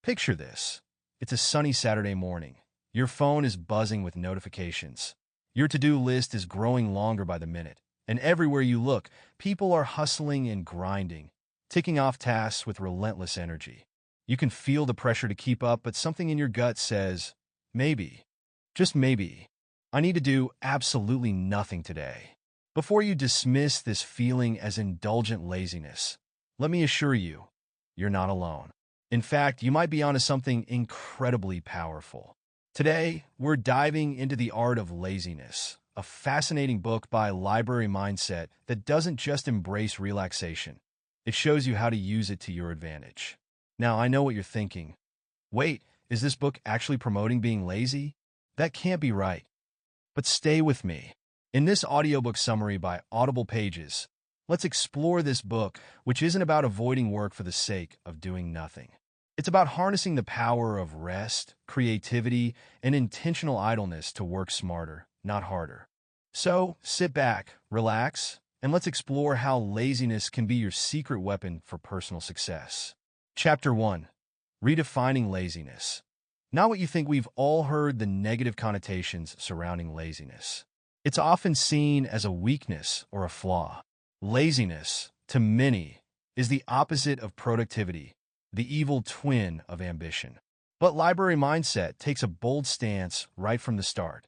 Picture this. It's a sunny Saturday morning. Your phone is buzzing with notifications. Your to-do list is growing longer by the minute. And everywhere you look, people are hustling and grinding, ticking off tasks with relentless energy. You can feel the pressure to keep up, but something in your gut says, maybe, just maybe, I need to do absolutely nothing today. Before you dismiss this feeling as indulgent laziness, let me assure you, you're not alone. In fact, you might be onto something incredibly powerful. Today, we're diving into The Art of Laziness, a fascinating book by Library Mindset that doesn't just embrace relaxation. It shows you how to use it to your advantage. Now, I know what you're thinking. Wait, is this book actually promoting being lazy? That can't be right. But stay with me. In this audiobook summary by AudiblePages, let's explore this book, which isn't about avoiding work for the sake of doing nothing. It's about harnessing the power of rest, creativity, and intentional idleness to work smarter, not harder. So, sit back, relax, and let's explore how laziness can be your secret weapon for personal success. Chapter 1. Redefining Laziness. Now what you think, we've all heard the negative connotations surrounding laziness. It's often seen as a weakness or a flaw. Laziness, to many, is the opposite of productivity, the evil twin of ambition. But Library Mindset takes a bold stance right from the start.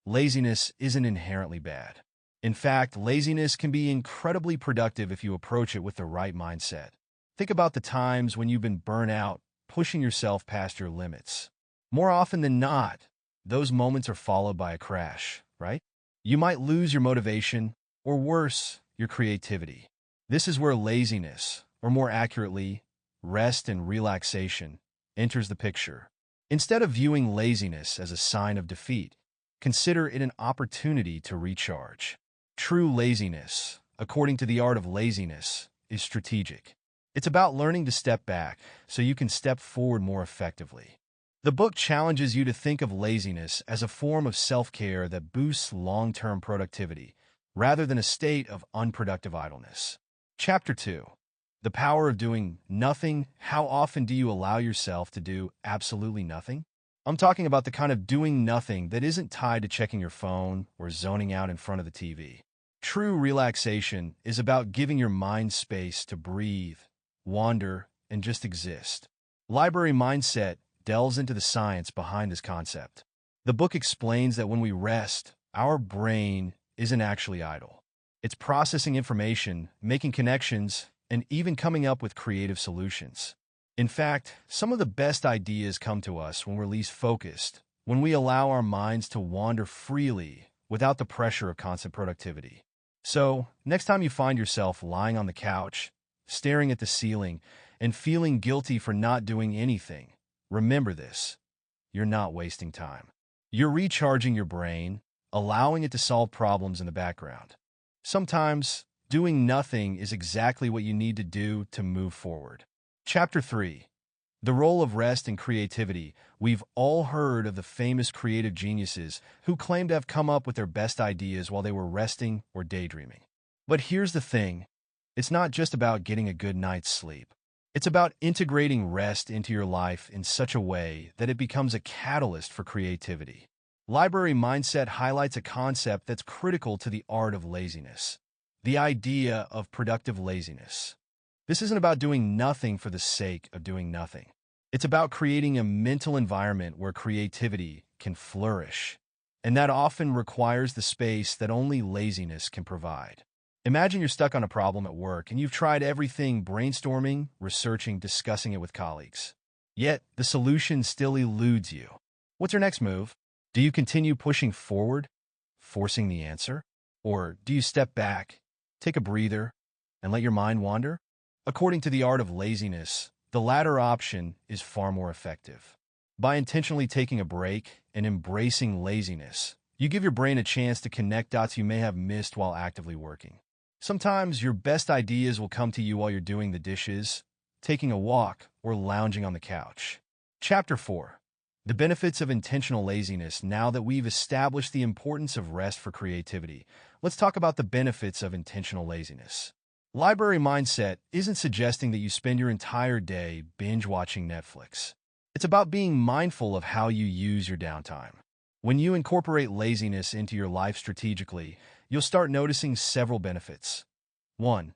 Laziness isn't inherently bad. In fact, laziness can be incredibly productive if you approach it with the right mindset. Think about the times when you've been burnt out, pushing yourself past your limits. More often than not, those moments are followed by a crash, right? You might lose your motivation, or worse, your creativity. This is where laziness, or more accurately, rest and relaxation, enters the picture. Instead of viewing laziness as a sign of defeat, consider it an opportunity to recharge. True laziness, according to The Art of Laziness, is strategic. It's about learning to step back so you can step forward more effectively. The book challenges you to think of laziness as a form of self-care that boosts long-term productivity, rather than a state of unproductive idleness. Chapter 2. The Power of Doing Nothing. How often do you allow yourself to do absolutely nothing? I'm talking about the kind of doing nothing that isn't tied to checking your phone or zoning out in front of the TV. True relaxation is about giving your mind space to breathe, wander, and just exist. Library Mindset delves into the science behind this concept. The book explains that when we rest, our brain isn't actually idle. It's processing information, making connections, and even coming up with creative solutions. In fact, some of the best ideas come to us when we're least focused, when we allow our minds to wander freely without the pressure of constant productivity. So, next time you find yourself lying on the couch, staring at the ceiling, and feeling guilty for not doing anything, remember this: you're not wasting time. You're recharging your brain, allowing it to solve problems in the background. Sometimes, doing nothing is exactly what you need to do to move forward. Chapter 3. The Role of Rest and Creativity. We've all heard of the famous creative geniuses who claim to have come up with their best ideas while they were resting or daydreaming. But here's the thing. It's not just about getting a good night's sleep. It's about integrating rest into your life in such a way that it becomes a catalyst for creativity. Library Mindset highlights a concept that's critical to the art of laziness: the idea of productive laziness. This isn't about doing nothing for the sake of doing nothing. It's about creating a mental environment where creativity can flourish, and that often requires the space that only laziness can provide. Imagine you're stuck on a problem at work and you've tried everything: brainstorming, researching, discussing it with colleagues. Yet, the solution still eludes you. What's your next move? Do you continue pushing forward, forcing the answer? Or do you step back, take a breather, and let your mind wander? According to The Art of Laziness, the latter option is far more effective. By intentionally taking a break and embracing laziness, you give your brain a chance to connect dots you may have missed while actively working. Sometimes your best ideas will come to you while you're doing the dishes, taking a walk, or lounging on the couch. Chapter 4. The Benefits of Intentional Laziness. Now that we've established the importance of rest for creativity, let's talk about the benefits of intentional laziness. Library Mindset isn't suggesting that you spend your entire day binge-watching Netflix. It's about being mindful of how you use your downtime. When you incorporate laziness into your life strategically, you'll start noticing several benefits. 1.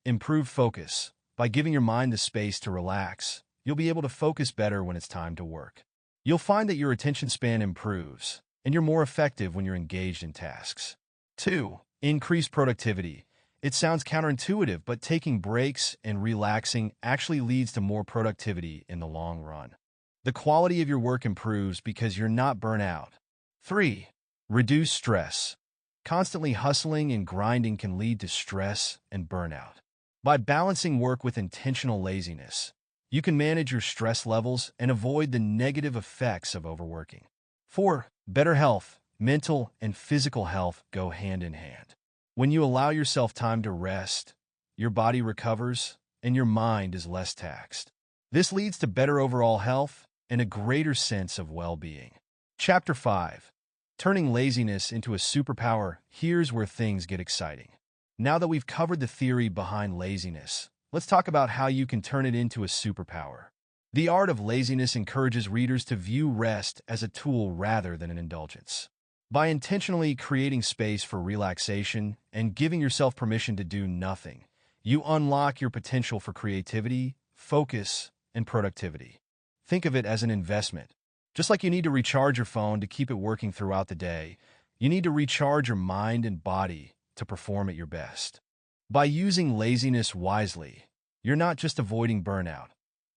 Improve focus. By giving your mind the space to relax, you'll be able to focus better when it's time to work. You'll find that your attention span improves, and you're more effective when you're engaged in tasks. 2. Increase productivity. It sounds counterintuitive, but taking breaks and relaxing actually leads to more productivity in the long run. The quality of your work improves because you're not burnt out. 3. Reduce stress. Constantly hustling and grinding can lead to stress and burnout. By balancing work with intentional laziness, you can manage your stress levels and avoid the negative effects of overworking. 4. Better health. Mental and physical health go hand in hand. When you allow yourself time to rest, your body recovers and your mind is less taxed. This leads to better overall health and a greater sense of well-being. Chapter 5. Turning laziness into a superpower. Here's where things get exciting. Now that we've covered the theory behind laziness, let's talk about how you can turn it into a superpower. The art of laziness encourages readers to view rest as a tool rather than an indulgence. By intentionally creating space for relaxation and giving yourself permission to do nothing, you unlock your potential for creativity, focus, and productivity. Think of it as an investment. Just like you need to recharge your phone to keep it working throughout the day, you need to recharge your mind and body to perform at your best. By using laziness wisely, you're not just avoiding burnout,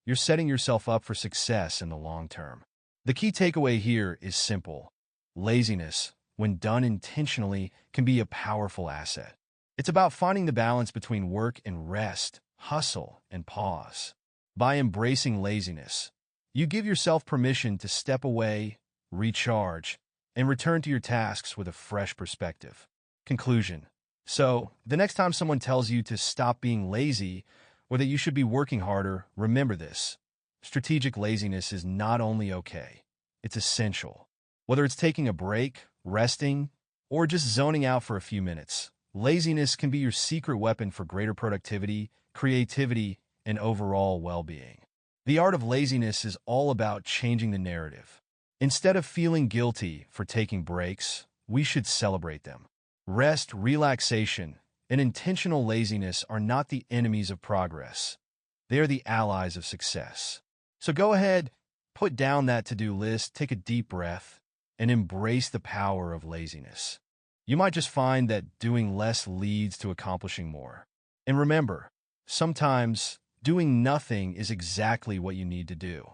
you're setting yourself up for success in the long term. The key takeaway here is simple. Laziness, when done intentionally, can be a powerful asset. It's about finding the balance between work and rest, hustle and pause. By embracing laziness, you give yourself permission to step away, recharge, and return to your tasks with a fresh perspective. Conclusion. So, the next time someone tells you to stop being lazy or that you should be working harder, remember this. Strategic laziness is not only okay, it's essential. Whether it's taking a break, resting, or just zoning out for a few minutes, laziness can be your secret weapon for greater productivity, creativity, and overall well-being. The art of laziness is all about changing the narrative. Instead of feeling guilty for taking breaks, we should celebrate them. Rest, relaxation, and intentional laziness are not the enemies of progress. They are the allies of success. So go ahead, put down that to-do list, take a deep breath, and embrace the power of laziness. You might just find that doing less leads to accomplishing more. And remember, sometimes doing nothing is exactly what you need to do.